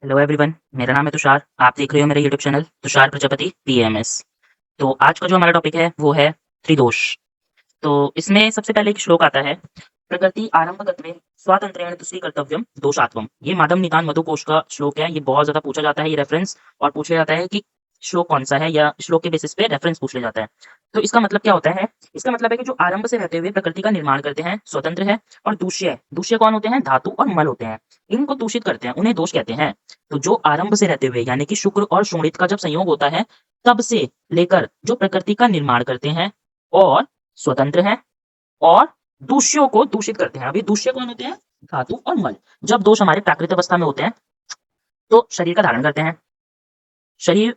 Hello everyone, मेरा नाम है तुषार। आप देख रहे हो मेरा YouTube channel Tushar Prajapati PMS. तो आज का जो हमारा टॉपिक है वो है त्रिदोष। तो इसमें सबसे पहले एक श्लोक आता है, प्रकृति आरंभगत्वे स्वातंत्र्येण तुष्टि कर्तव्यम दोषात्वम। ये माधव निदान मधुकोश का श्लोक है। ये बहुत ज्यादा पूछा जाता है ये रेफरेंस, और पूछा जाता है कि श्लोक कौन सा है, या श्लोक के बेसिस पे रेफरेंस पूछ लिया जाता है। तो इसका मतलब क्या होता है? इसका मतलब है कि जो आरंभ से रहते हुए प्रकृति का निर्माण करते हैं स्वतंत्र है, और दूष्य दूष्य कौन होते हैं? धातु और मल होते हैं। इनको दूषित करते हैं, उन्हें दोष कहते हैं। तो जो आरंभ से रहते हुए यानी कि शुक्र और शोणित का जब संयोग होता है, तब से लेकर जो प्रकृति का निर्माण करते हैं और स्वतंत्र है, और दूषियों को दूषित करते हैं। अभी दूष्य कौन होते हैं? धातु और मल। जब दोष हमारे प्राकृत अवस्था में होते हैं तो शरीर का धारण करते हैं शरीर,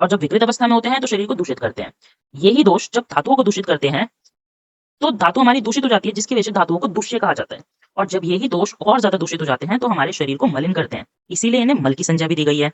और जब विकृत अवस्था में होते हैं तो शरीर को दूषित करते हैं। यही दोष जब धातुओं को दूषित करते हैं तो धातु हमारी दूषित हो जाती है, जिसकी वजह से धातुओं को दूष्य कहा जाता है। और जब यही दोष और ज्यादा दूषित हो जाते हैं तो हमारे शरीर को मलिन करते हैं, इसीलिए इन्हें मल की संज्ञा भी दी गई है।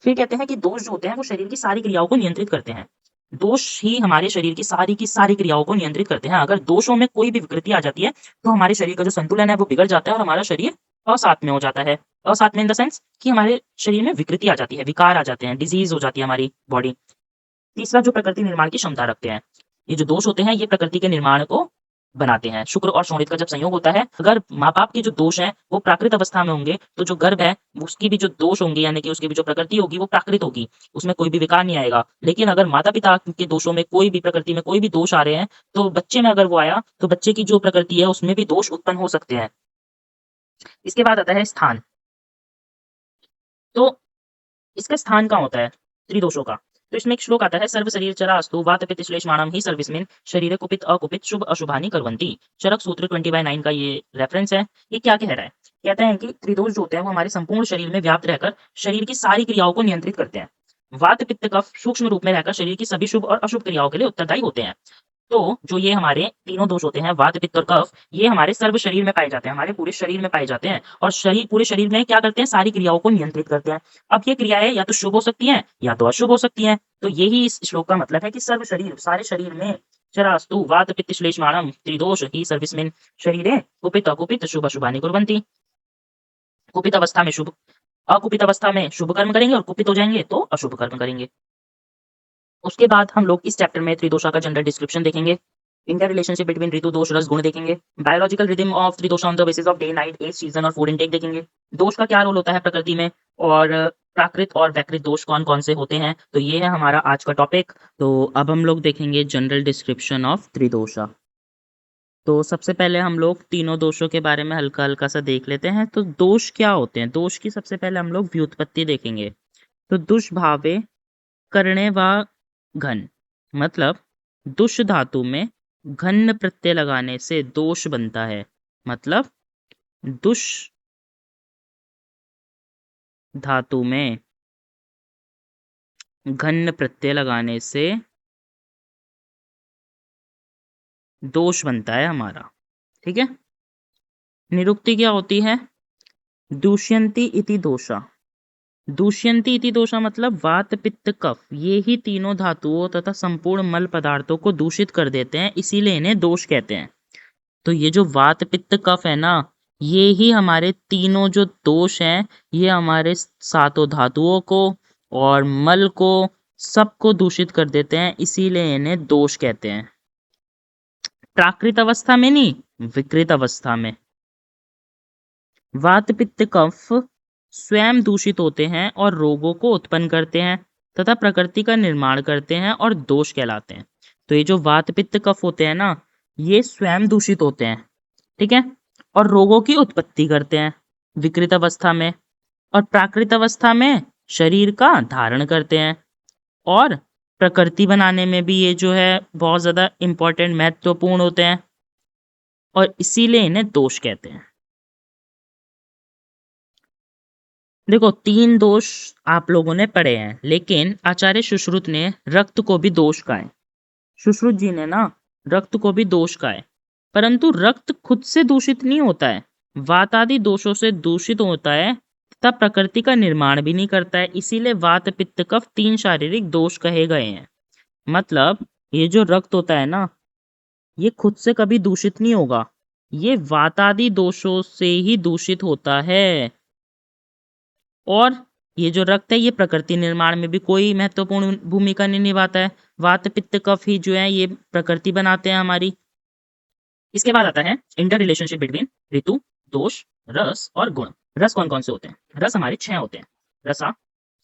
फिर कहते हैं कि दोष जो होते हैं वो शरीर की सारी क्रियाओं को नियंत्रित करते हैं। दोष ही हमारे शरीर की सारी क्रियाओं को नियंत्रित करते हैं। अगर दोषों में कोई भी विकृति आ जाती है तो हमारे शरीर का जो संतुलन है वो बिगड़ जाता है, और हमारा शरीर असात में हो जाता है। असात में इन द सेंस कि हमारे शरीर में विकृति आ जाती है, विकार आ जाते हैं, डिजीज हो जाती है हमारी बॉडी। तीसरा, जो प्रकृति निर्माण की क्षमता रखते हैं। ये जो दोष होते हैं ये प्रकृति के निर्माण को बनाते हैं। शुक्र और शोणित का जब संयोग होता है, अगर माँ बाप के जो दोष हैं वो प्राकृत अवस्था में होंगे तो जो गर्भ है उसकी भी जो दोष होंगे, यानी कि उसकी भी जो प्रकृति होगी वो प्राकृत होगी, उसमें कोई भी विकार नहीं आएगा। लेकिन अगर माता पिता के दोषों में कोई भी प्रकृति में कोई भी दोष आ रहे हैं तो बच्चे में अगर वो आया तो बच्चे की जो प्रकृति है उसमें भी दोष उत्पन्न हो सकते हैं। इसके बाद आता है स्थान। तो इसका स्थान कहाँ होता है त्रिदोषों का? तो इसमें एक श्लोक आता है, सर्व शरीर चरा अस्तु वात पित्त श्लेष्माणम ही सर्विस्मिन शरीर कुपित अकुपित शुभ अशुभानि करवंती। चरक सूत्र 20/9 का ये रेफरेंस है। ये क्या कह रहा है? कहते हैं कि त्रिदोष जो होते हैं वो हमारे संपूर्ण शरीर में व्याप्त रहकर शरीर की सारी क्रियाओं को नियंत्रित करते हैं। वात पित्त कफ सूक्ष्म रूप में रहकर शरीर की सभी शुभ और अशुभ क्रियाओं के लिए उत्तरदायी होते हैं। तो जो ये हमारे तीनों दोष होते हैं, वात पित्त और कफ, ये हमारे सर्व शरीर में पाए जाते हैं, हमारे पूरे शरीर में पाए जाते हैं, और शरीर पूरे शरीर में क्या करते हैं? सारी क्रियाओं को नियंत्रित करते हैं। अब ये क्रियाएं या तो शुभ हो सकती हैं या तो अशुभ हो सकती हैं। तो यही इस श्लोक का मतलब है कि सर्व शरीर, सारे शरीर में चरास्तु वात पित्त श्लेष्माणम त्रिदोष ही सर्विस्मिन शरीरे कुपित अकुपित शुभ अशुभानि कुर्वन्ति। कुपित अवस्था में शुभ, अकुपित अवस्था में शुभ कर्म करेंगे, और कुपित हो जाएंगे तो अशुभ कर्म करेंगे। उसके बाद हम लोग इस चैप्टर में त्रिदोषा का जनरल डिस्क्रिप्शन देखेंगे, इंटर रिलेशनशिप बिटवीन ऋतु दोष रस गुण देखेंगे, biological rhythm of tridosha on the basis of day night age season और फूड इनटेक देखेंगे, दोष का क्या रोल होता है प्रकृति में, और प्राकृत और वैकृत दोष कौन कौन से होते हैं। तो ये है हमारा आज का टॉपिक। तो अब हम लोग देखेंगे जनरल डिस्क्रिप्शन ऑफ त्रिदोषा। तो सबसे पहले हम लोग तीनों दोषों के बारे में हल्का हल्का सा देख लेते हैं। तो दोष क्या होते हैं? दोष की सबसे पहले हम लोग व्युत्पत्ति देखेंगे। तो दुष्भावे करणे व घन, मतलब दुष्ट धातु में घन प्रत्यय लगाने से दोष बनता है। मतलब दुष धातु में घन प्रत्यय लगाने से दोष बनता है हमारा। ठीक है। निरुक्ति क्या होती है? दूष्यंती इति दोषा। दूष्यंती इति दोषा मतलब वात पित्त कफ, ये ही तीनों धातुओं तथा संपूर्ण मल पदार्थों को दूषित कर देते हैं, इसीलिए इन्हें दोष कहते हैं। तो ये जो वात पित्त कफ है ना, ये ही हमारे तीनों जो दोष हैं, ये हमारे सातों धातुओं को और मल को सबको दूषित कर देते हैं, इसीलिए इन्हें दोष कहते हैं। प्राकृत अवस्था में नहीं, विकृत अवस्था में। वात पित्त कफ स्वयं दूषित होते हैं और रोगों को उत्पन्न करते हैं तथा प्रकृति का निर्माण करते हैं और दोष कहलाते हैं। तो ये जो वात पित्त कफ होते हैं ना, ये स्वयं दूषित होते हैं, ठीक है, और रोगों की उत्पत्ति करते हैं विकृत अवस्था में, और प्राकृत अवस्था में शरीर का धारण करते हैं, और प्रकृति बनाने में भी ये जो है बहुत ज्यादा इंपॉर्टेंट महत्वपूर्ण होते हैं, और इसीलिए इन्हें दोष कहते हैं। देखो, तीन दोष आप लोगों ने पढ़े हैं, लेकिन आचार्य सुश्रुत ने रक्त को भी दोष कहा है। सुश्रुत जी ने ना रक्त को भी दोष कहा है, परंतु रक्त खुद से दूषित नहीं होता है, वात आदि दोषों से दूषित होता है तथा प्रकृति का निर्माण भी नहीं करता है, इसीलिए वात पित्त कफ तीन शारीरिक दोष कहे गए हैं। मतलब ये जो रक्त होता है ना, ये खुद से कभी दूषित नहीं होगा, ये वात आदि दोषों से ही दूषित होता है। और ये जो रक्त है ये प्रकृति निर्माण में भी कोई महत्वपूर्ण भूमिका नहीं निभाता है। वात पित्त कफ ही जो है ये प्रकृति बनाते हैं हमारी। इसके बाद आता है इंटर रिलेशनशिप बिटवीन ऋतु, दोष, रस और गुण। रस कौन कौन से होते हैं? रस हमारे 6 होते हैं। रसा,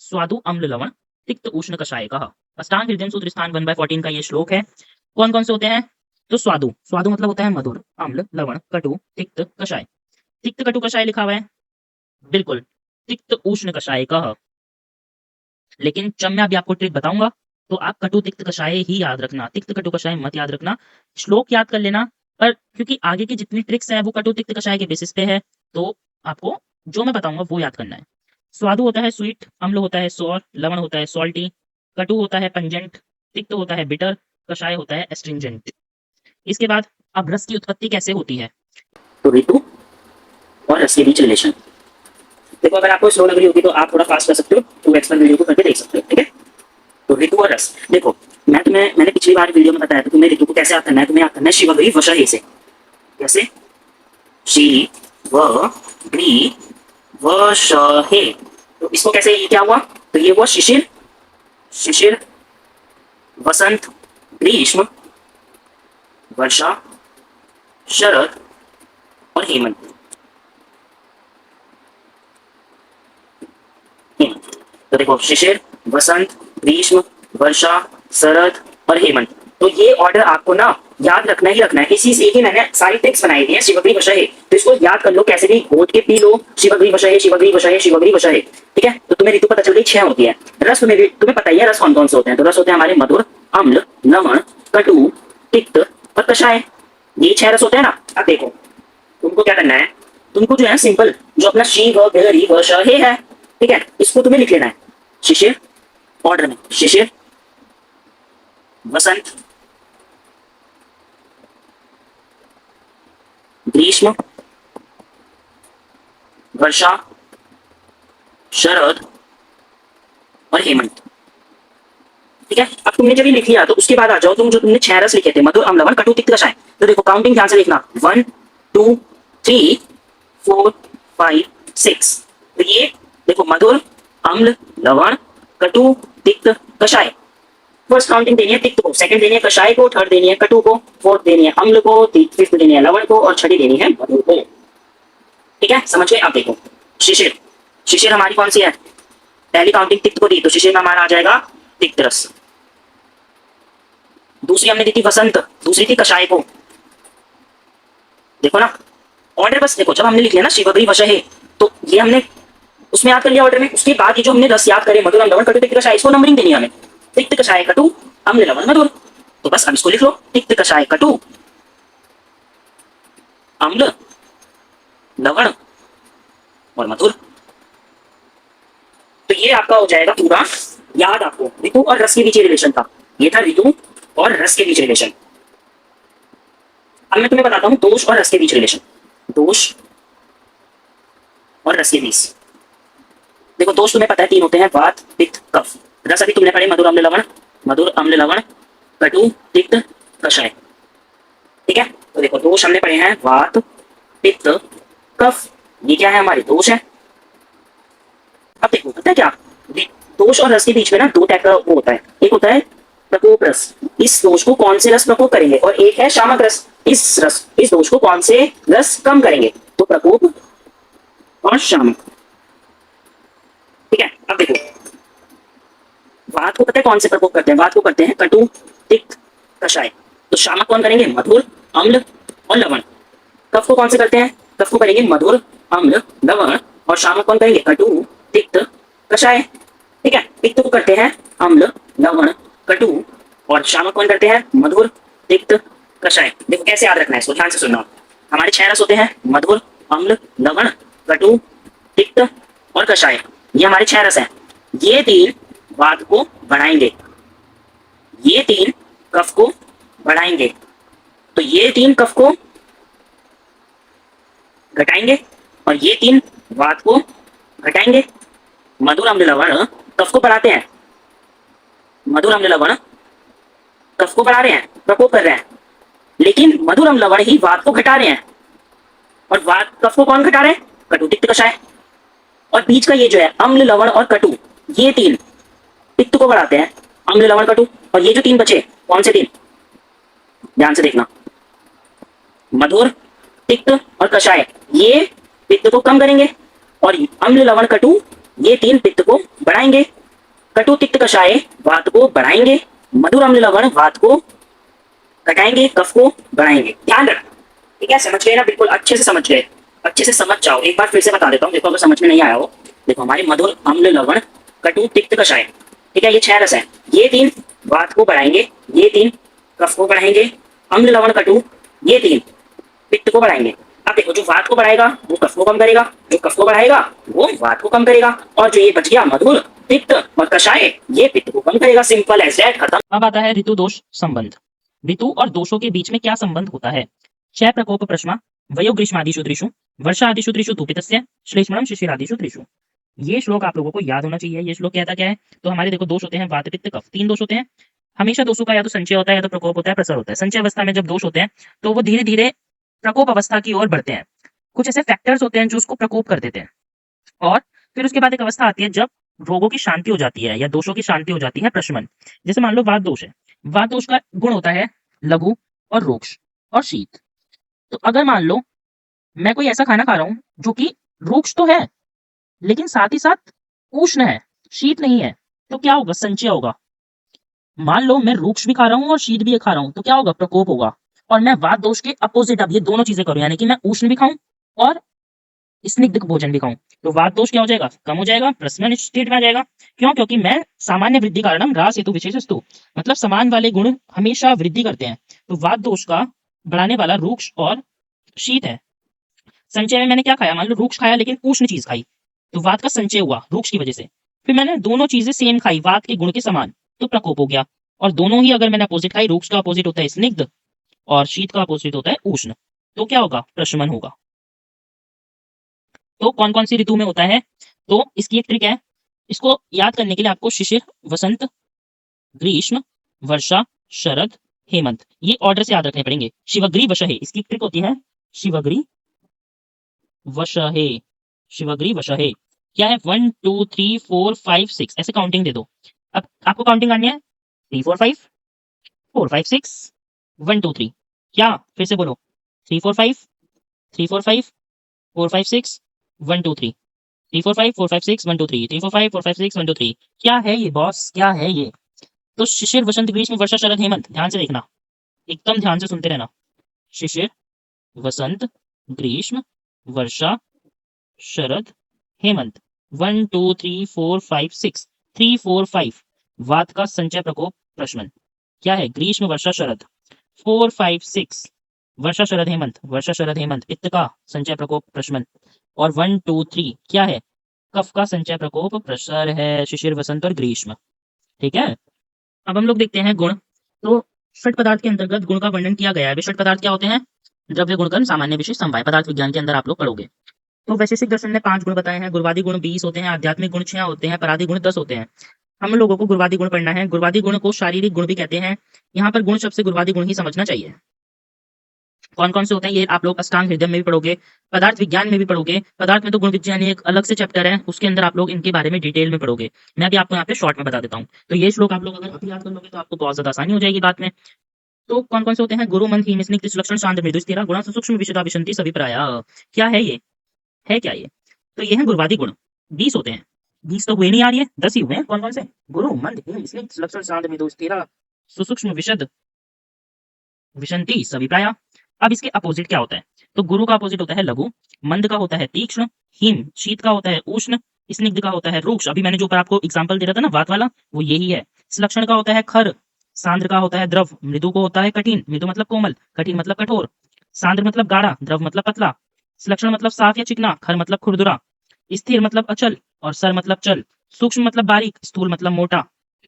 स्वादु, अम्ल, लवण, तिक्त, उष्ण, कषाय कहा। अष्टांग हृदय सूत्र स्थान 1/14 का ये श्लोक है। कौन कौन से होते हैं? तो स्वादु, स्वादु मतलब होता है मधुर, अम्ल, लवण, कटु, तिक्त, कषाय। तिक्त, कटु, कषाय लिखा हुआ है, बिल्कुल तिक्त, उष्ण, कषाय कहा। लेकिन जब मैं अभी आपको ट्रिक बताऊंगा तो आप कटु, तिक्त, कषाय ही याद रखना, तिक्त, कटु, कषाय मत याद रखना। श्लोक याद कर लेना, पर क्योंकि आगे की जितनी ट्रिक्स है वो कटु, तिक्त, कषाय के बेसिस पे है, तो आपको जो मैं बताऊंगा वो याद करना है। स्वादु होता है स्वीट, अम्ल होता है सोर, लवण होता है सॉल्टी, कटु होता है पंजेंट, तिक्त होता है बिटर, कषाय होता है एस्ट्रिंजेंट। इसके बाद अब रस की उत्पत्ति कैसे होती है? तो ऋतु और रस के बीच रिलेशन। देखो अगर आपको स्लो लग रही होगी तो आप थोड़ा फास्ट कर सकते हो, 2x पर वीडियो को करके देख सकते हो, ठीक है। तो ऋतु और रस, देखो मैंने पिछली बार वीडियो में बताया था तुम्हें ऋतु को कैसे याद करना है। तुम्हें याद करना है शिवग्री वशहे से। कैसे? शिवग्री वशहे। तो इसको कैसे, ये क्या हुआ? तो ये हुआ शिशिर, शिशिर, वसंत, ग्रीष्म, वर्षा, शरद और हेमंत। तो देखो शिशिर, वसंत, ग्रीष्म, वर्षा, शरद और हेमंत। तो ये ऑर्डर आपको ना याद रखना ही रखना है। इसी से ही मैंने सारी ट्रिक्स बनाई थी शिवग्री वशहे, तो इसको याद कर लो, कैसे भी घोट के पी लो। शिवग्री वशहे, शिवग्री वशहे, शिवग्री वशहे, ठीक है। तो तुम्हें ऋतु पता चल गई 6 होती है। रस तुम्हें पता ही है रस कौन कौन से होते हैं। तो रस होते हैं हमारे मधुर, अम्ल, लवण, कटु, तिक्त और कषाय। ये 6 रस होते हैं ना। अब देखो तुमको क्या करना है, तुमको जो है सिंपल जो अपना शिवग्री वशहे है, ठीक है, इसको तुम्हें लिख लेना है शिशिर, ऑर्डर में शिशिर, वसंत, ग्रीष्म, वर्षा, शरद और हेमंत, ठीक है। अब तुमने जब ये लिख लिया तो उसके बाद आ जाओ तुम जो तुमने 6 रस लिखे थे, मधुर, अम्ल, लवण, कटु, तिक्त, कषाय। तो देखो काउंटिंग ध्यान से लिखना, 1 2 3 4 5 6। तो ये देखो मधुर, अम्ल, लवण, कटु, तिक्त, कषाय। फर्स्ट काउंटिंग देनी है तिक्त को, सेकंड देनी है कषाय को, थर्ड देनी है कटु को, फोर्थ देनी है अम्ल को, फिफ्थ देनी है लवण को और छठी देनी है मधुर को, ठीक है। समझ गए? अब देखो शिशिर, शिशिर हमारी कौन सी है? पहली काउंटिंग तिक्त को दी तो शिशिर में हमारा आ जाएगा तिक्त रस। दूसरी हमने दी थी वसंत, दूसरी थी कषाय को। देखो ना ऑर्डर, बस देखो जब हमने लिख लिया ना शिवग्री वशहे, तो ये हमने उसमें याद कर लिया ऑर्डर में। उसके बाद ये जो हमने रस याद करे, मधुर, अम्ल, लवण, कटु, तिक्त, कषाय, इसको नंबरिंग देनी है हमें। तिक्त, कषाय, कटु, अम्ल, लवण, मधुर। तो बस अब इसको लिख लो, तिक्त, कषाय, कटु, अम्ल, लवण और मधुर। तो ये आपका हो जाएगा पूरा याद आपको ऋतु और रस के बीच रिलेशन था। ये था ऋतु और रस के बीच रिलेशन। अब मैं तुम्हें बताता हूं दोष और रस के बीच रिलेशन। दोष और रस के बीच देखो, दोष तुम्हें पता है 3 होते हैं, वात, पित्त, कफ। रस अभी तुमने पढ़े मधुर, अम्ल, लवण, मधुर, अम्ल, लवण, कटु, तिक्त, कषाय, ठीक है। तो देखो दोष हमने पढ़े हैं वात, पित्त, कफ। ये क्या है? हमारे दोष है। अब देखो पता है क्या, दोष और रस के बीच में ना 2 टाइप का वो होता है। एक होता है प्रकोप रस, इस दोष को कौन से रस प्रकोप करेंगे, और एक है शामक रस, इस दोष को कौन से रस कम करेंगे। तो प्रकोप और शामक, ठीक है। अब देखो वात को पता है कौन से प्रकोप करते हैं? वात को करते हैं कटु, तिक्त, कषाय। तो शामक कौन करेंगे? मधुर, अम्ल और लवण। कफ को कौन से करते हैं? कफ को करेंगे मधुर, अम्ल, लवण और शामक कौन करेंगे? कटु, तिक्त, कषाय, ठीक है। पित्त को करते हैं अम्ल, लवण, कटु और शामक कौन करते हैं? मधुर, तिक्त, कषाय। देखो कैसे याद रखना है इसको, ध्यान से सुनना। हमारे 6 रस होते हैं, मधुर, अम्ल, लवण, कटु, तिक्त और कषाय। ये हमारे 6 रस हैं। ये 3 वात को बढ़ाएंगे, ये 3 कफ को बढ़ाएंगे, तो ये 3 कफ को घटाएंगे और ये 3 वात को घटाएंगे। मधुर, अम्ल, लवण कफ को बढ़ाते हैं, मधुर, अम्ल, लवण कफ को बढ़ा रहे हैं, प्रकोप कर रहे हैं, लेकिन मधुर, अम्ल, लवण ही वात को घटा रहे हैं। और वात, कफ को कौन घटा रहे हैं? कटु, तिक्त, कषाय। और बीच का ये जो है अम्ल लवण और कटु, ये तीन पित्त को बढ़ाते हैं, अम्ल लवण कटु। और ये जो तीन बचे कौन से तीन, ध्यान से देखना, मधुर, तिक्त और कषाय, ये पित्त को कम करेंगे और अम्ल लवण कटु ये तीन पित्त को बढ़ाएंगे। कटु तिक्त कषाय वात को बढ़ाएंगे, मधुर अम्ल लवण वात को घटाएंगे, कफ को बढ़ाएंगे। ध्यान रखना, ठीक है, समझ गए ना, बिल्कुल अच्छे से समझ गए, अच्छे से समझ जाओ। एक बार फिर से बता देता हूँ, देखो अगर समझ में नहीं आया हो, देखो हमारे मधुर अम्ल लवण कटु तिक्त कषाय, ठीक है, ये 6 रस है, ये तीन वात को बढ़ाएंगे, ये तीन कफ को बढ़ाएंगे, अम्ल लवण कटु ये तीन पित्त को बढ़ाएंगे। अब देखो, जो वात को बढ़ाएगा वो कफ को कम करेगा, जो कफ को बढ़ाएगा वो वात को कम करेगा, और जो ये बच गया मधुर पित्त और कषाय ये पित्त को कम करेगा। सिंपल एज दैट, खत्म। अब आता है ऋतु दोष संबंध। ऋतु और दोषों के बीच में क्या संबंध होता है? क्षय प्रकोप प्रश्मा वयो ग्रीष्मादिषु त्रिषु वर्षादिषु त्रिषु तुपितस्य श्लेष्मणं शिशिरादिषु त्रिषु। ये श्लोक आप लोगों को याद होना चाहिए। ये श्लोक कहता क्या है? तो हमारे देखो दोष होते हैं वात पित्त कफ, तीन दोष होते हैं। हमेशा दोषों का या तो संचय होता है या तो प्रकोप होता है, प्रसर होता है। संचय अवस्था में जब दोष होते हैं तो वो धीरे धीरे प्रकोप अवस्था की ओर बढ़ते हैं। कुछ ऐसे फैक्टर्स होते हैं जो उसको प्रकोप कर देते हैं, और फिर उसके बाद एक अवस्था आती है जब रोगों की शांति हो जाती है या दोषों की शांति हो जाती है, प्रशमन। जैसे मान लो वात दोष है, वात दोष का गुण होता है लघु और रूक्ष और शीत। तो अगर मान लो मैं कोई ऐसा खाना खा रहा हूं जो कि रूक्ष तो है लेकिन साथ ही साथ उष्ण है, शीत नहीं है, तो क्या होगा? संचय होगा। मान लो मैं रूक्ष भी खा रहा हूं और शीत भी खा रहा हूं, तो क्या होगा? प्रकोप होगा। और मैं वात दोष के अपोजिट अब ये दोनों चीजें करूं, यानी कि मैं उष्ण भी खाऊं और स्निग्ध भोजन भी खाऊं, तो वात दोष क्या हो जाएगा? कम हो जाएगा, प्रशमन स्टेट में आ जाएगा। क्यों? क्योंकि मैं सामान्य वृद्धि कारणम ह्रास हेतु विशेषस्तु, मतलब समान वाले गुण हमेशा वृद्धि करते हैं। तो वात दोष का बढ़ाने वाला रूक्ष और शीत है। संचय में मैंने क्या खाया? मान लो रूक्ष खाया लेकिन उष्ण चीज खाई, तो वात का संचय हुआ रूक्ष की वजह से। फिर मैंने दोनों चीजें सेम खाई, वात के गुण के समान, तो प्रकोप हो गया। और दोनों ही अगर मैंने अपोजिट खाई, रूक्ष का अपोजिट होता है स्निग्ध और शीत का अपोजिट होता है उष्ण, तो क्या होगा? प्रशमन होगा। तो कौन कौन सी ऋतु में होता है? तो इसकी एक ट्रिक है, इसको याद करने के लिए आपको शिशिर, वसंत, ग्रीष्म, वर्षा, शरद, हेमंत, ये ऑर्डर से याद रखने पड़ेंगे। शिवग्री वशहे, इसकी ट्रिक होती है शिवग्री वशहे। शिवग्री वशहे क्या है? 1 2 3 4 5 6 ऐसे काउंटिंग दे दो। अब आपको काउंटिंग करनी है 3 4 5 4 5 6 1 2 3। क्या? फिर से बोलो 3 4 5 3 4 5 4 5 6 1 2 3 3 4 5 4 5 6 1 2 3 3 4 5 4 5 6 1 2 3। क्या है ये बॉस? क्या है ये? तो शिशिर, वसंत, ग्रीष्म, वर्षा, शरद, हेमंत, ध्यान से देखना, एकदम ध्यान से सुनते रहना। शिशिर, वसंत, ग्रीष्म, वर्षा, शरद, हेमंत। 1 2 3 4 5 6 3 4 5 वात का संचय प्रकोप प्रशमन। क्या है? ग्रीष्म, वर्षा, शरद। 4 5 6 वर्षा, शरद, हेमंत, वर्षा, शरद, हेमंत, पित्त का संचय प्रकोप प्रशमन। और 1 2 3 क्या है? कफ का संचय प्रकोप प्रसर है, शिशिर, वसंत और ग्रीष्म। ठीक है, अब हम लोग देखते हैं गुण। तो षट पदार्थ के अंतर्गत गुण का वर्णन किया गया है। वे षट पदार्थ क्या होते हैं? द्रव्य, गुणकर्म, सामान्य, विशेष, समवाय। पदार्थ विज्ञान के अंदर आप लोग पढ़ोगे। तो वैशेषिक दर्शन ने 5 गुण बताए हैं, गुणवादी गुण 20 होते हैं, आध्यात्मिक गुण 6 होते हैं, परादी गुण 10 होते हैं। हम लोगों को गुणवादी गुण पढ़ना है। गुणवादी गुण को शारीरिक गुण भी कहते हैं। यहाँ पर गुण शब्द से गुणवादी गुण ही समझना चाहिए। कौन कौन से होते हैं ये आप लोग अष्टांग हृदय में भी पढ़ोगे, पदार्थ विज्ञान में भी पढ़ोगे। पदार्थ में तो गुण विज्ञान एक अलग से चैप्टर है, उसके अंदर आप लोग इनके बारे में डिटेल में पढ़ोगे। मैं भी आपको यहाँ पे शॉर्ट में बता देता हूँ। तो ये श्लोक आप लोग अगर अभी याद कर लोगे तो आपको बहुत ज्यादा आसानी हो जाएगी बात में। तो कौन कौन से होते हैं? गुरु, मंद, हीन, स्निग्ध, सुलक्षण, शांत, मृदु, स्थिर, गुणा, सूक्ष्म, विशुद्धा, विशंति, सभी प्राय। क्या है ये? है क्या ये? तो ये है गुणवादी गुण। 20 होते हैं। 20 तो हुए नहीं यार, ये 10 ही हुए हैं। कौन कौन से? गुरु, मंद, हीन, स्निग्ध, सुलक्षण, शांत, मृदु, स्थिर, सुसूक्ष्म, विशद, विशंति, सभी प्राय। अब इसके अपोजिट क्या होता है? तो गुरु का अपोजिट होता है लघु, मंद का होता है तीक्ष्ण, हिम शीत का होता है उष्ण, स्निग्ध का होता है रूक्ष। अभी मैंने जो ऊपर आपको एग्जांपल दे रहा था ना वात वाला, वो यही है। सुलक्षण का होता है खर, सांद्र का होता है द्रव, मृदु को होता है कठिन, मृदु मतलब कोमल, कठिन मतलब कठोर, सांद्र मतलब गाढ़ा, द्रव मतलब पतला, सुलक्षण मतलब साफ या चिकना, खर मतलब खुरदुरा, स्थिर मतलब अचल और सर मतलब चल, सूक्ष्म मतलब बारीक, स्थूल मतलब मोटा,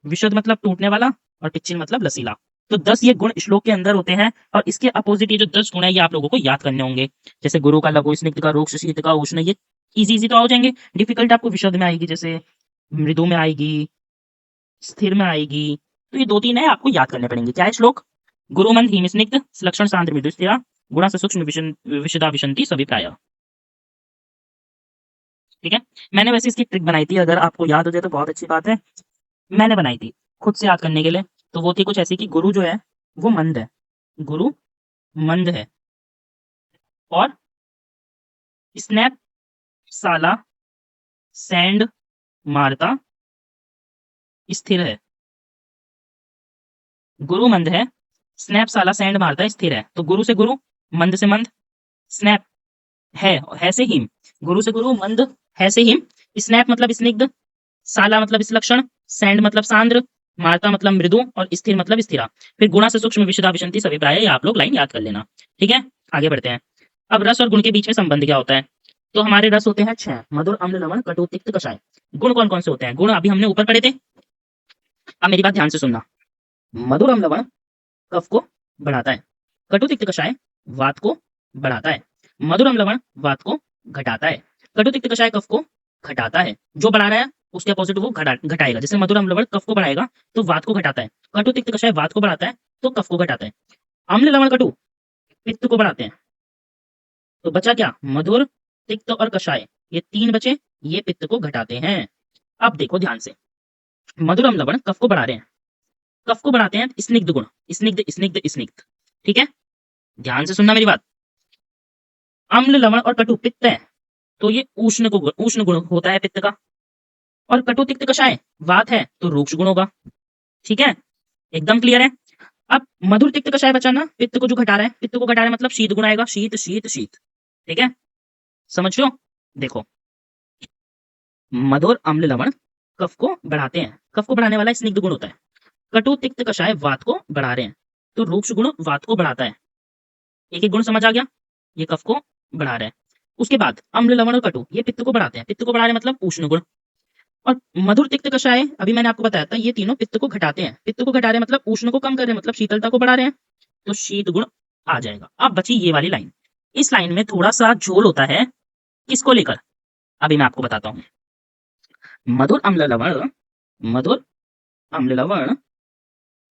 विशद मतलब टूटने वाला और पिच्छिल मतलब लसीला। तो 10 ये गुण श्लोक के अंदर होते हैं, और इसके अपोजिट ये जो 10 गुण है ये आप लोगों को याद करने होंगे। जैसे गुरु का, लघु, स्निग्ध का, रूक्ष, शीत का, उष्ण, ये इजी तो हो जाएंगे। डिफिकल्ट आपको विशद में आएगी, जैसे मृदु में आएगी, स्थिर में आएगी। तो ये 2-3 है, आपको याद करने पड़ेंगे। क्या है श्लोक? गुरु, मंद, हीन, स्निग्ध, सुलक्षण, शांत, मृदु, स्थिर, गुणा, सूक्ष्म, विशदा, विशंति, सभी प्राय। ठीक है। मैंने वैसे इसकी ट्रिक बनाई थी, अगर आपको याद हो जाए तो बहुत अच्छी बात है। मैंने बनाई थी खुद से याद करने के लिए, तो वो थी कुछ ऐसी कि गुरु जो है वो मंद है, गुरु मंद है, और स्नैप साला सैंड मारता स्थिर है। गुरु मंद है, स्नैप साला सैंड मारता स्थिर है। तो गुरु से गुरु, मंद से मंद, स्नैप है से हिम, गुरु से गुरु, मंद है से हिम, स्नैप मतलब स्निग्ध, साला मतलब विलक्षण, सैंड मतलब सांद्र, मार्ता मतलब मृदु, और स्थिर मतलब स्थिरा। फिर गुणा से सूक्ष्म विशदा विशंति सभी प्राय, ये आप लोग लाइन याद कर लेना। ठीक है, आगे बढ़ते हैं। अब रस और गुण के बीच में संबंध क्या होता है? तो हमारे रस होते हैं 6, मधुर, अम्ल, लवण, कटु, तिक्त, कषाय। गुण कौन कौन से होते हैं? गुण अभी हमने ऊपर पढ़े थे। अब मेरी बात ध्यान से सुनना। मधुर अम्ल लवण कफ को बढ़ाता है, कटु तिक्त कषाय वात को बढ़ाता है। मधुर अम्ल लवण वात को घटाता है, कटु तिक्त कषाय कफ को घटाता है। जो बढ़ा रहा है उसके अपोजिट वो घटाएगा। जैसे मधुर अम्ल लवण कफ को बढ़ाएगा तो वात को घटाता है, कटु तिक्त कषाय वात को बढ़ाता है तो कफ को घटाता है। अम्ल लवण कटु पित्त को बढ़ाते हैं। तो बचा क्या? मधुर, तिक्त और कषाय, ये 3 बचे, ये पित्त को घटाते हैं। अब देखो ध्यान से, मधुर अम्ल लवण कफ को बढ़ा रहे हैं, कफ को बढ़ाते हैं स्निग्ध गुण, स्निग्ध स्निग्ध स्निग्ध। ठीक है, ध्यान से सुनना मेरी बात। अम्ल लवण और कटु पित्त है, तो ये उष्ण गुण होता है पित्त का। और कटु तिक्त कषाय वात है तो रूक्ष गुण होगा। ठीक है, एकदम क्लियर है। अब मधुर तिक्त कषाय बचा ना, पित्त को जो घटा रहा है, पित्त को घटा रहा है मतलब शीत गुण आएगा, शीत शीत शीत। ठीक है, समझ लो। देखो, मधुर अम्ल लवण कफ को बढ़ाते हैं, कफ को बढ़ाने वाला स्निग्ध गुण होता है। कटु तिक्त कषाय वात को बढ़ा रहे हैं, तो रूक्ष गुण वात को बढ़ाता है। एक एक गुण समझ आ गया, ये कफ को बढ़ा रहा है। उसके बाद अम्ल लवण और कटु ये पित्त को बढ़ाते हैं, पित्त को बढ़ा रहे हैं मतलब उष्ण गुण। और मधुर तिक्त कषाय अभी मैंने आपको बताया था, ये तीनों पित्त को घटाते हैं, पित्त को घटा रहे हैं मतलब उष्ण को कम कर रहे हैं, मतलब शीतलता को बढ़ा रहे हैं, तो शीत गुण आ जाएगा। अब बची ये वाली लाइन, इस लाइन में थोड़ा सा झोल होता है, किसको लेकर? अभी मैं आपको बताता हूं। मधुर अम्ल लवण, मधुर अम्ल लवण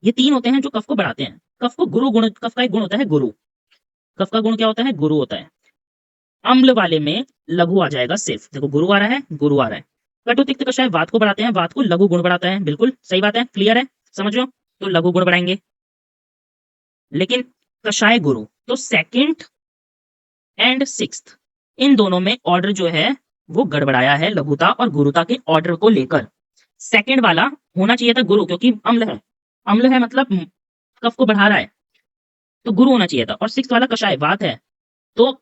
ये 3 होते हैं जो कफ को बढ़ाते हैं। कफ को गुरु गुण, कफ का एक गुण होता है गुरु, कफ का गुण क्या होता है? गुरु होता है। अम्ल वाले में लघु आ जाएगा सिर्फ, देखो गुरु आ रहा है, गुरु आ रहा है। कटु तिक्त कषाय वात को बढ़ाते हैं, वात को लघु गुण बढ़ाता है, बिल्कुल सही बात है, क्लियर है, समझ लो। तो लघु गुण बढ़ाएंगे। लेकिन कषाय गुरु, तो सेकंड एंड सिक्स्थ इन दोनों में ऑर्डर जो है वो गड़बड़ाया है लघुता और गुरुता के ऑर्डर को लेकर। सेकंड वाला होना चाहिए था गुरु, क्योंकि अम्ल है, अम्ल है मतलब कफ को बढ़ा रहा है, तो गुरु होना चाहिए था। और सिक्स्थ वाला कषाय वात है, तो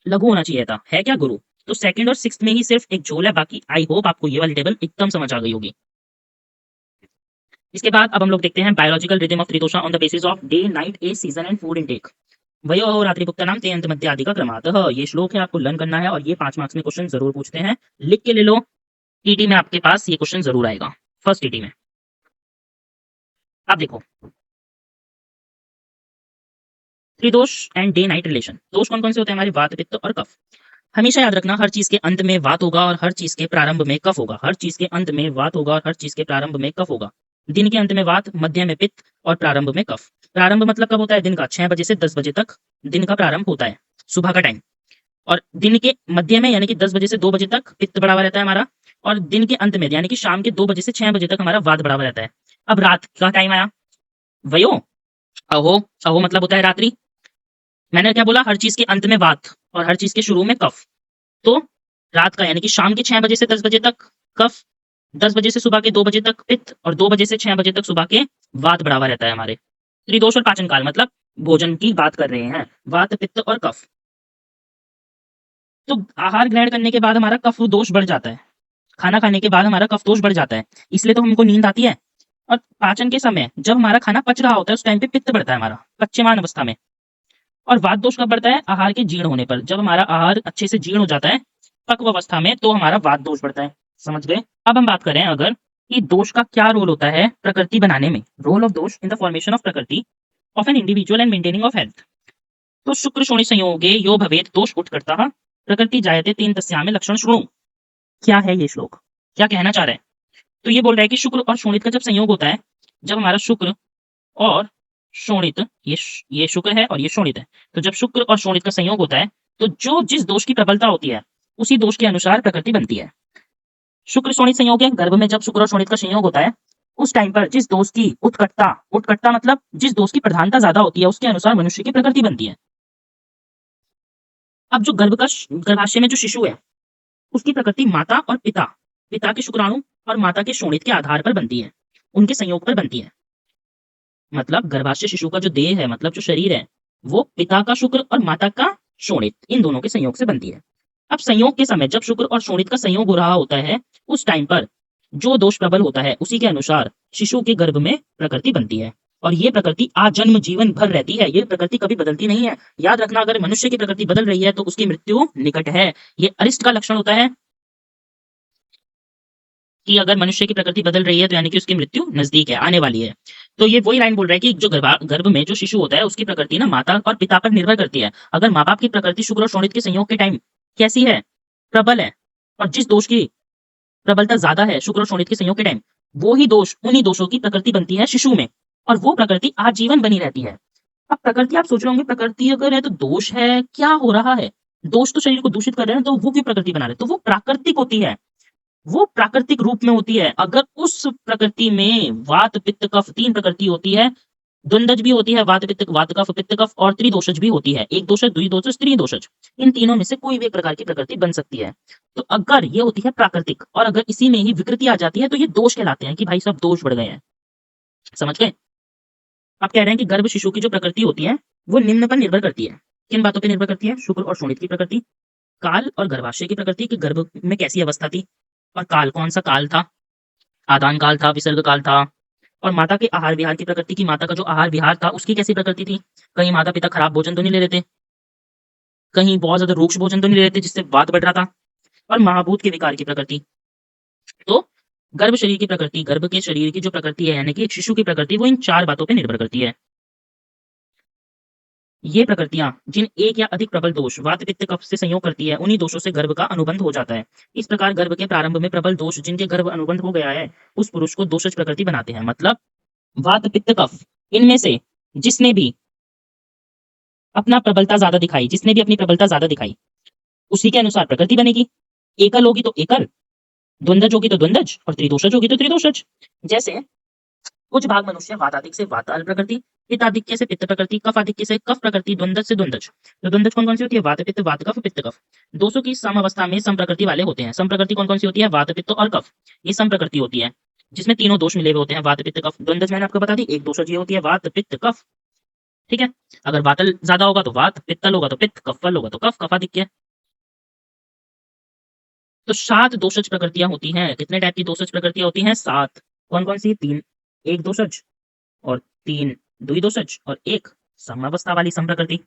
लघु होना चाहिए था, है क्या? गुरु। तो सेकंड और सिक्स्थ में ही सिर्फ एक झोल है, बाकी आई होप आपको ये वाली टेबल एकदम समझ आ गई होगी। इसके बाद अब हम लोग देखते हैं biological rhythm of tridosha on the basis of day night age season and food intake. वयो रात्रि भुक्तानाम ते अंत मध्य आदि का क्रमातः, ये श्लोक है, आपको लर्न करना है, और ये 5 मार्क्स में क्वेश्चन जरूर पूछते हैं, लिख के ले लो। टीटी में आपके पास ये क्वेश्चन जरूर आएगा, फर्स्ट टीटी में। अब देखो, त्रिदोष एंड डे नाइट रिलेशन। दोष कौन कौन से होते हैं हमारे? वात, पित्त और कफ। हमेशा याद रखना, हर चीज के अंत में वात होगा और हर चीज के प्रारंभ में कफ होगा, हर चीज के अंत में वात होगा और हर चीज के प्रारंभ में कफ होगा। दिन के अंत में वात, मध्य में पित्त और प्रारंभ में कफ। प्रारंभ मतलब कब होता है? दिन का 6 बजे से 10 बजे तक दिन का प्रारंभ होता है, सुबह का टाइम। और दिन के मध्य में यानी कि 10 बजे से 2 बजे तक पित्त बढ़ा हुआ रहता है हमारा, और दिन के अंत में यानी कि शाम के 2 बजे से 6 बजे तक हमारा वात बढ़ा हुआ रहता है। अब रात का टाइम आया, वयो अहो, अहो मतलब होता है रात्रि। मैंने क्या बोला? हर चीज के अंत में वात और हर चीज के शुरू में कफ। तो रात का यानी कि शाम के 6 बजे से 10 बजे तक कफ, 10 बजे से सुबह के 2 बजे तक पित्त, और 2 बजे से 6 बजे तक सुबह के वात बढ़ावा रहता है हमारे। त्रिदोष और पाचन काल मतलब भोजन की बात कर रहे हैं, वात, पित्त और कफ। तो आहार ग्रहण करने के बाद हमारा कफ दोष बढ़ जाता है, खाना खाने के बाद हमारा कफ दोष बढ़ जाता है, इसलिए तो हमको नींद आती है। और पाचन के समय जब हमारा खाना पच रहा होता है उस टाइम पे पित्त बढ़ता है हमारा, पच्यमान अवस्था में। और वात दोष कब बढ़ता है? आहार के जीर्ण होने पर, जब हमारा आहार अच्छे से जीर्ण हो जाता है पक्व अवस्था में, तो हमारा वात दोष बढ़ता है। समझ गए? अब हम बात करें अगर कि दोष का क्या रोल होता है प्रकृति बनाने में, रोल ऑफ दोष इन द फॉर्मेशन ऑफ प्रकृति of an individual and maintaining of health. तो शुक्र शोणि संयोगे यो भवेत दोष उत्कर्ता प्रकृति जायते तीन तस्यामे लक्षण शृणु। क्या है ये श्लोक? क्या कहना चाह रहा है? तो ये बोल रहा है कि शुक्र और शोणित का जब संयोग होता है, जब हमारा शुक्र और शोणित, ये शुक्र है और ये शोणित है, तो जब शुक्र और शोणित का संयोग होता है तो जो जिस दोष की प्रबलता होती है उसी दोष के अनुसार प्रकृति बनती है। शुक्र शोणित संयोग है, गर्भ में जब शुक्र और शोणित का संयोग होता है उस टाइम पर जिस दोष की उत्कटता उत्कटता मतलब जिस दोष की प्रधानता ज्यादा होती है उसके अनुसार मनुष्य की प्रकृति बनती है। अब जो गर्भाशय में जो शिशु है उसकी प्रकृति माता और पिता पिता के शुक्राणु और माता के शोणित के आधार पर बनती है, उनके संयोग पर बनती है। मतलब गर्भाशय शिशु का जो देह है मतलब जो शरीर है वो पिता का शुक्र और माता का शोणित इन दोनों के संयोग से बनती है। अब संयोग के समय जब शुक्र और शोणित का संयोग हो रहा होता है उस टाइम पर जो दोष प्रबल होता है उसी के अनुसार शिशु के गर्भ में प्रकृति बनती है और ये प्रकृति आजन्म जीवन भर रहती है। ये प्रकृति कभी बदलती नहीं है। याद रखना, अगर मनुष्य की प्रकृति बदल रही है तो उसकी मृत्यु निकट है। ये अरिष्ट का लक्षण होता है कि अगर मनुष्य की प्रकृति बदल रही है तो यानी कि उसकी मृत्यु नजदीक है, आने वाली है। तो ये वही लाइन बोल रहा है कि जो गर्भ में जो शिशु होता है उसकी प्रकृति ना माता और पिता पर निर्भर करती है। अगर माँ बाप की प्रकृति शुक्र और शोणित के संयोग के टाइम कैसी है, प्रबल है, और जिस दोष की प्रबलता ज्यादा है शुक्र और शोणित के संयोग के टाइम, वो ही दोष उन्हीं दोषों की प्रकृति बनती है शिशु में और वो प्रकृति आजीवन बनी रहती है। अब प्रकृति आप सोच रहे होंगे प्रकृति अगर है तो दोष है, क्या हो रहा है? दोष तो शरीर को दूषित कर रहे हैं तो वो क्यों प्रकृति बना रहे? तो वो प्राकृतिक होती है, वो प्राकृतिक रूप में होती है। अगर उस प्रकृति में वात पित्त कफ तीन प्रकृति होती है, द्वंद्वज भी होती है, वात कफ पित्त कफ, और त्रिदोषज भी होती है, एक दोषज द्विदोषज त्रिदोषज, इन तीनों में से कोई भी एक प्रकार की प्रकृति बन सकती है। तो अगर ये होती है प्राकृतिक और अगर इसी में ही विकृति आ जाती है तो ये दोष कहलाते हैं कि भाई सब दोष बढ़ गए हैं। समझ गए? आप कह रहे हैं कि गर्भ शिशु की जो प्रकृति होती है वो निम्न पर निर्भर करती है। किन बातों पर निर्भर करती है? शुक्र और शोणित की प्रकृति, काल और गर्भाशय की प्रकृति कि गर्भ में कैसी अवस्था थी, और काल कौन सा काल था, आदान काल था, विसर्ग काल था, और माता के आहार विहार की प्रकृति की माता का जो आहार विहार था उसकी कैसी प्रकृति थी, कहीं माता पिता खराब भोजन तो नहीं ले रहे थे, कहीं बहुत ज्यादा रूक्ष भोजन तो नहीं ले रहे थे जिससे वात बढ़ रहा था, और महाभूत के विकार की प्रकृति। तो गर्भ शरीर की प्रकृति, गर्भ के शरीर की जो प्रकृति है यानी कि एक शिशु की प्रकृति, वो इन चार बातों पर निर्भर करती है। ये प्रकृतियां जिन एक या अधिक प्रबल दोष वात पित्त कफ से संयोग करती है उन्हीं दोषों से गर्भ का अनुबंध हो जाता है। इस प्रकार गर्भ के प्रारंभ में प्रबल दोष जिनके गर्भ अनुबंध हो गया है उस पुरुष को दोषज प्रकृति बनाते हैं। मतलब वात पित्त कफ इनमें से जिसने भी अपना प्रबलता ज्यादा दिखाई, जिसने भी अपनी प्रबलता ज्यादा दिखाई उसी के अनुसार प्रकृति बनेगी। एकल होगी तो एकल, द्वंद्वज होगी तो द्वंद्वज, और त्रिदोषज होगी तो त्रिदोषज। जैसे कुछ भाग मनुष्य वाताधिक से वाताल प्रकृति, पित्ताधिक्य से पित्त प्रकृति, कफ आधिक्य से कफ प्रकृति, द्वंद्वज से द्वंद्वज। तो द्वंद्वज कौन कौन सी होती है? वात पित्त वात कफ पित्त कफ। दोषों की सम अवस्था में सम प्रकृति वाले होते हैं। सम प्रकृति कौन कौन सी होती है? वात पित्त और कफ, ये सम प्रकृति होती है जिसमें तीनों दोष मिले हुए होते हैं, वात पित्त कफ। द्वंद्वज मैंने आपको बता दी, एक दोषज ये होती है वात पित्त कफ। ठीक है, अगर वातल ज्यादा होगा तो वात, पित्तल होगा तो पित्त, कफल होगा तो कफ, कफाधिक्य। तो 7 दोषज प्रकृतियां होती हैं। कितने टाइप की दोषज प्रकृतियां होती हैं? 7। कौन कौन सी? 3 एक दोषज, और 3 द्विदोषज, और 1 समावस्था वाली सम प्रकृति।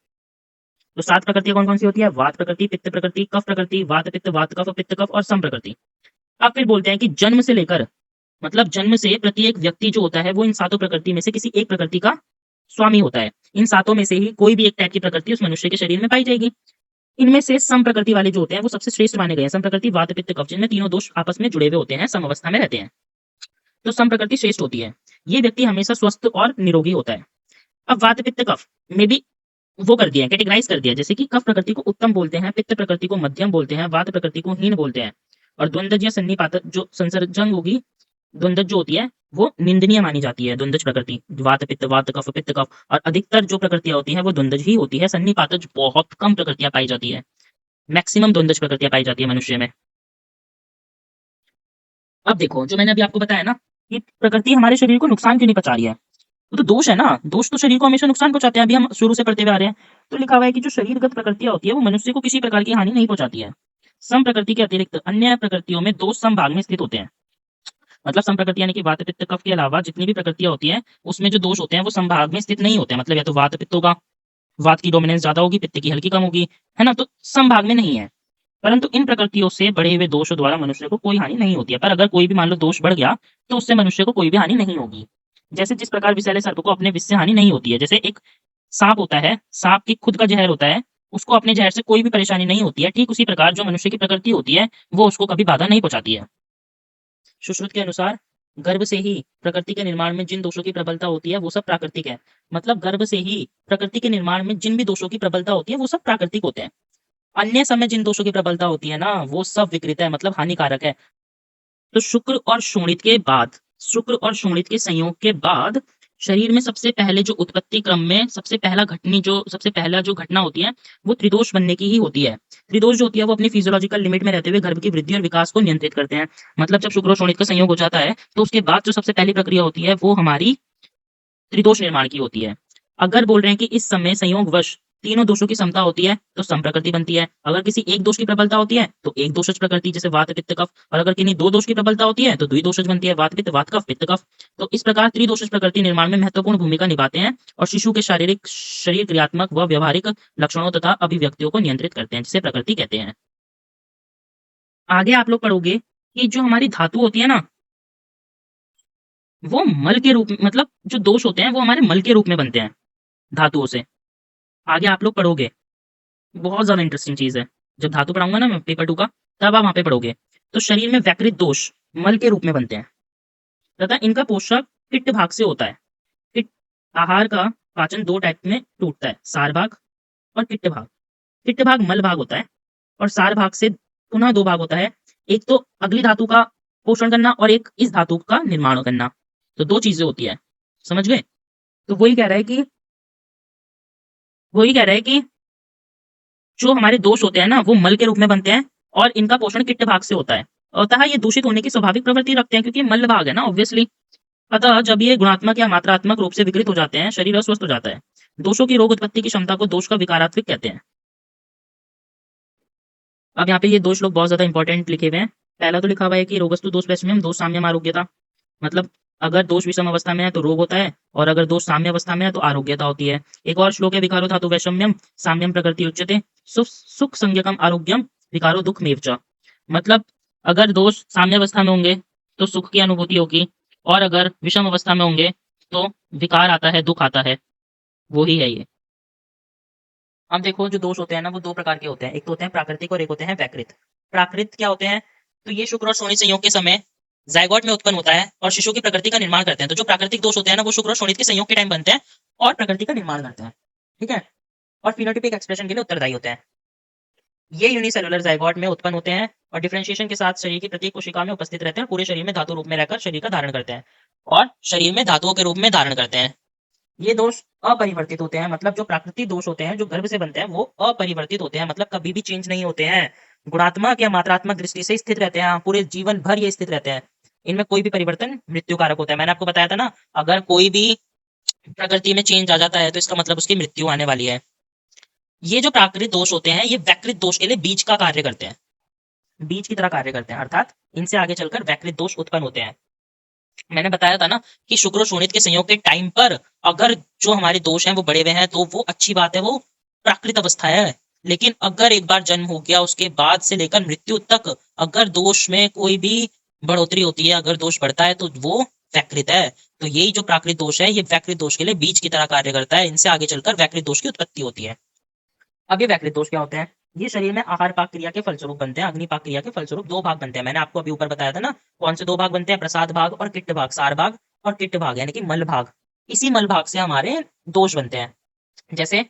तो 7 प्रकृतियां कौन कौन सी होती है? वात प्रकृति, पित्त प्रकृति, कफ प्रकृति, वात पित्त वात कफ पित्त कफ, और सम प्रकृति। अब फिर बोलते हैं कि जन्म से लेकर मतलब जन्म से प्रत्येक व्यक्ति जो होता है वो इन सातों प्रकृति में से किसी एक प्रकृति का स्वामी होता है। इन सातों में से ही कोई भी एक टाइप की प्रकृति उस मनुष्य के शरीर में पाई जाएगी। इनमें से सम प्रकृति वाले जो होते हैं वो सबसे श्रेष्ठ माने गए हैं। सम प्रकृति वात पित्त कफ, जिनमें तीनों दोष आपस में जुड़े हुए होते हैं, सम अवस्था में रहते हैं, तो सम प्रकृति श्रेष्ठ होती है। ये व्यक्ति हमेशा स्वस्थ और निरोगी होता है। अब वात पित्त कफ में भी वो कर दिया, कैटेगराइज कर दिया, जैसे कि कफ प्रकृति को उत्तम बोलते हैं, पित्त प्रकृति को मध्यम बोलते हैं, वात प्रकृति को हीन बोलते हैं, और द्वंद्वज या सन्निपात जो संसर्जन होगी, द्वंद्वज जो होती है वो निंदनीय मानी जाती है। द्वंद्वज प्रकृति वात कफ पित्त कफ, और अधिकतर जो प्रकृतियां होती है वो द्वंद्वज ही होती है। सन्निपातज बहुत कम प्रकृतियां पाई जाती है, मैक्सिमम द्वंद्वज प्रकृतियां पाई जाती है मनुष्य में। अब देखो जो मैंने अभी आपको बताया ना, ये प्रकृति हमारे शरीर को नुकसान क्यों नहीं पहुंचा रही है? वो तो दोष है ना, दोष तो शरीर को हमेशा नुकसान पहुंचाते हैं। अभी हम शुरू से पढ़ते हुए आ रहे हैं तो लिखा हुआ है कि जो शरीरगत प्रकृतियां होती है वो मनुष्य को किसी प्रकार की हानि नहीं पहुंचाती है। सम प्रकृति के अतिरिक्त अन्य प्रकृतियों में दोष सम भाग में स्थित होते हैं। मतलब सम प्रकृति यानी कि वात पित्त कफ के अलावा जितनी भी प्रकृतियां होती हैं उसमें जो दोष होते हैं वो संभाग में स्थित नहीं होते हैं। मतलब या तो वात पित्त होगा, वात की डोमिनेंस ज्यादा होगी, पित्त की हल्की कम होगी, है ना, तो संभाग में नहीं है। परंतु इन प्रकृतियों से बढ़े हुए दोषों द्वारा मनुष्य को कोई हानि नहीं होती है। पर अगर कोई भी मान लो दोष बढ़ गया तो उससे मनुष्य को कोई भी हानि नहीं होगी। जैसे जिस प्रकार विषैले सर्प को अपने विष से हानि नहीं होती है, जैसे एक सांप होता है, सांप की खुद का जहर होता है, उसको अपने जहर से कोई भी परेशानी नहीं होती है, ठीक उसी प्रकार जो मनुष्य की प्रकृति होती है वो उसको कभी बाधा नहीं पहुंचाती है। सुश्रुत के अनुसार गर्भ से ही प्रकृति के निर्माण में जिन दोषों की प्रबलता होती है वो सब प्राकृतिक है। मतलब गर्भ से ही प्रकृति के निर्माण में जिन भी दोषों की प्रबलता होती है वो सब प्राकृतिक होते हैं। अन्य समय जिन दोषों की प्रबलता होती है ना, वो सब विकृत है, मतलब हानिकारक है। तो शुक्र और शोणित के संयोग के बाद शरीर में सबसे पहले जो उत्पत्ति क्रम में सबसे पहला जो घटना होती है, वो त्रिदोष बनने की ही होती है। त्रिदोष जो होती है वो अपनी फिजियोलॉजिकल लिमिट में रहते हुए गर्भ की वृद्धि और विकास को नियंत्रित करते हैं। मतलब जब शुक्र और शोणित का संयोग हो जाता है, तो उसके बाद जो सबसे पहली प्रक्रिया होती है वो हमारी त्रिदोष निर्माण की होती है। अगर बोल रहे हैं कि इस समय संयोगवश तीनों दोषों की समता होती है तो समप्रकृति बनती है। अगर किसी एक दोष की प्रबलता होती है तो एक दोषज प्रकृति, जैसे वात पित्त कफ। और अगर किन्हीं दो दोष की प्रबलता होती है तो द्विदोषज बनती है, वात पित्त वात कफ पित्त कफ। तो इस प्रकार त्रिदोषज प्रकृति निर्माण में महत्वपूर्ण भूमिका निभाते हैं और शिशु के शरीर क्रियात्मक व व्यवहारिक लक्षणों तथा अभिव्यक्तियों को नियंत्रित करते हैं, जिसे प्रकृति कहते हैं। आगे आप लोग पढ़ोगे कि जो हमारी धातु होती है ना, वो मल के रूप में, मतलब जो दोष होते हैं वो हमारे मल के रूप में बनते हैं धातुओं से। आगे आप लोग पढ़ोगे, बहुत ज्यादा इंटरेस्टिंग चीज है। जब धातु पढ़ाऊंगा ना मैं पेपर 2 का, तब आप वहां पे पढ़ोगे। तो शरीर में वैकृत दोष मल के रूप में बनते हैं तथा इनका पोषक पित्त भाग से होता है। पित्त आहार का पाचन दो टाइप में टूटता है, सार भाग और पित्त भाग। पित्त भाग मल भाग होता है और सार भाग से पुनः दो भाग होता है। एक तो अगली धातु का पोषण करना और एक इस धातु का निर्माण करना। तो दो चीजें होती है, समझ गए? तो वही कह रहा है कि जो हमारे दोष होते हैं ना, वो मल के रूप में बनते हैं और इनका पोषण किट्ट भाग से होता है। अतः ये दूषित होने की स्वाभाविक प्रवृत्ति रखते हैं, क्योंकि ये मल भाग है ना, ऑब्वियसली। अतः जब ये गुणात्मक या मात्रात्मक रूप से विकृत हो जाते हैं, शरीर अस्वस्थ हो जाता है। दोषों की रोग उत्पत्ति की क्षमता को दोष का विकारात्मक कहते हैं। अब यहाँ पे ये दोष लोग बहुत ज्यादा इंपॉर्टेंट लिखे हुए हैं। पहला तो लिखा हुआ है कि रोगस्तु दोष वैषम्यम, दोष साम्यम आरोग्यता। मतलब अगर दोष विषम अवस्था में है तो रोग होता है, और अगर दोष साम्य अवस्था में है तो आरोग्यता होती है। एक और श्लोक है, विकारो धातु वैषम्यम साम्यम प्रकृति उच्यते, सुख संज्ञकम आरोग्यम विकारो दुख मेव च। मतलब अगर दोष साम्य अवस्था में होंगे तो सुख की अनुभूति होगी, और अगर विषम अवस्था में होंगे तो विकार आता है, दुख आता है। वो ही है ये। अब देखो, जो दोष होते हैं ना, वो दो प्रकार के होते हैं। एक तो होते हैं प्राकृतिक और एक होते हैं वैकृत। प्राकृत क्या होते हैं? तो ये शुक्र और शोणित संयोग के समय जायगोट में उत्पन्न होता है और शिशु की प्रकृति का निर्माण करते हैं। तो जो प्राकृतिक दोष होते हैं ना, वो शुक्र और शोणित के संयोग के टाइम बनते हैं और प्रकृति का निर्माण करते हैं, ठीक है, और फिनोटिपिक एक्सप्रेशन के लिए उत्तरदायी होते हैं। ये यूनिसेलुलर जायगोट में उत्पन्न होते हैं और डिफरेंशिएशन के साथ शरीर की प्रत्येक कोशिका में उपस्थित रहते हैं और पूरे शरीर में धातु रूप में रहकर शरीर का धारण करते हैं और शरीर में धातुओं के रूप में धारण करते हैं। ये दोष अपरिवर्तित होते हैं। मतलब जो प्राकृतिक दोष होते हैं, जो गर्भ से बनते हैं, वो अपरिवर्तित होते हैं, मतलब कभी भी चेंज नहीं होते हैं। गुणात्मक या मात्रात्मक दृष्टि से स्थित रहते हैं, पूरे जीवन भर ये स्थित रहते हैं। इनमें कोई भी परिवर्तन मृत्यु कारक होता है। मैंने आपको बताया था ना, अगर कोई भी प्रकृति में चेंज आ जाता है तो इसका मतलब उसकी मृत्यु आने वाली है। ये जो प्राकृतिक दोष होते हैं, ये वैकृत दोष के लिए बीज का कार्य करते हैं, बीज की तरह कार्य करते हैं, अर्थात इनसे आगे चलकर वैकृत दोष उत्पन्न होते हैं। मैंने बताया था ना कि शुक्र और शोणित के संयोग के टाइम पर अगर जो हमारे दोष हैं वो बढ़े हुए हैं तो वो अच्छी बात है, वो प्राकृत अवस्था है। लेकिन अगर एक बार जन्म हो गया, उसके बाद से लेकर मृत्यु तक अगर दोष में कोई भी बढ़ोतरी होती है, अगर दोष बढ़ता है, तो वो वैकृत है। तो यही जो प्राकृत दोष है, ये वैकृत दोष के लिए बीज की तरह कार्य करता है। इनसे आगे चलकर वैकृत दोष की उत्पत्ति होती है। अब ये वैकृत दोष क्या होते हैं? ये शरीर में आहार पाक क्रिया के फलस्वरूप बनते हैं, अग्नि पाक क्रिया के फलस्वरूप दो भाग बनते हैं। मैंने आपको अभी ऊपर बताया था ना, कौन से दो भाग बनते हैं? प्रसाद भाग और किट्ट भाग, सार भाग और किट्ट भाग, यानी कि मल भाग। इसी मल भाग से हमारे दोष बनते हैं। जैसे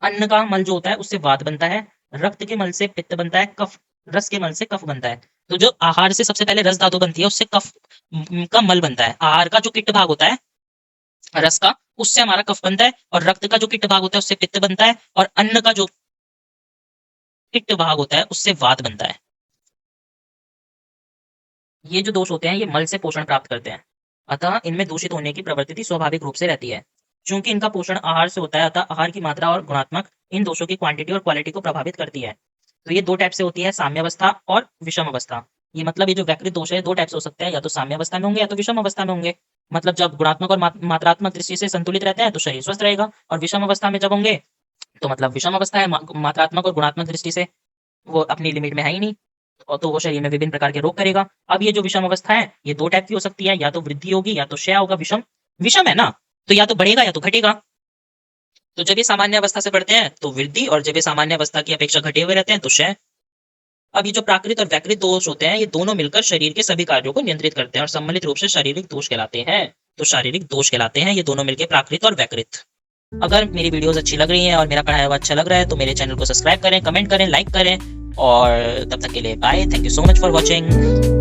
अन्न का मल जो होता है उससे वात बनता है, रक्त के मल से पित्त बनता है, कफ रस के मल से कफ बनता है। तो जो आहार से सबसे पहले रस धातु बनती है, उससे कफ का मल बनता है। आहार का जो किट्ट भाग होता है रस का, उससे हमारा कफ बनता है, और रक्त का जो किट्ट भाग होता है उससे पित्त बनता है, और अन्न का जो पित्त भाग होता है उससे वात बनता है। ये जो दोष होते हैं, ये मल से पोषण प्राप्त करते हैं, अतः इनमें दूषित होने की प्रवृत्ति स्वाभाविक रूप से रहती है। चूंकि इनका पोषण आहार से होता है, अतः आहार की मात्रा और गुणात्मक इन दोषों की क्वांटिटी और क्वालिटी को प्रभावित करती है। तो ये दो टाइप से होती है, साम्य अवस्था और विषम अवस्था। ये मतलब ये जो वैकृत दोष है, दो टाइप से हो सकते हैं, या तो साम्य अवस्था में होंगे या तो विषम अवस्था में होंगे। मतलब जब गुणात्मक और मात्रात्मक दृष्टि से संतुलित रहते हैं तो शरीर स्वस्थ रहेगा, और विषम अवस्था में जब होंगे तो मतलब विषम अवस्था है, मात्रात्मक और गुणात्मक दृष्टि से वो अपनी लिमिट में है ही नहीं, और तो वो शरीर में विभिन्न प्रकार के रोग करेगा। अब ये जो विषम अवस्था है, ये दो टाइप की हो सकती है, या तो वृद्धि होगी या तो क्षय होगा। विषम विषम है ना, तो या तो बढ़ेगा या तो घटेगा। तो जब ये सामान्य अवस्था से बढ़ते हैं तो वृद्धि, और जब ये सामान्य अवस्था की अपेक्षा घटे हुए रहते हैं तो क्षय। अब ये जो प्राकृत और वैकृत दोष होते हैं, ये दोनों मिलकर शरीर के सभी कार्यों को नियंत्रित करते हैं और सम्मिलित रूप से शारीरिक दोष कहलाते हैं। तो शारीरिक दोष कहलाते हैं ये दोनों मिलकर, प्राकृत और वैकृत। अगर मेरी वीडियोस अच्छी लग रही हैं और मेरा पढ़ाया हुआ अच्छा लग रहा है तो मेरे चैनल को सब्सक्राइब करें, कमेंट करें, लाइक करें और तब तक के लिए bye. Thank you so much for watching.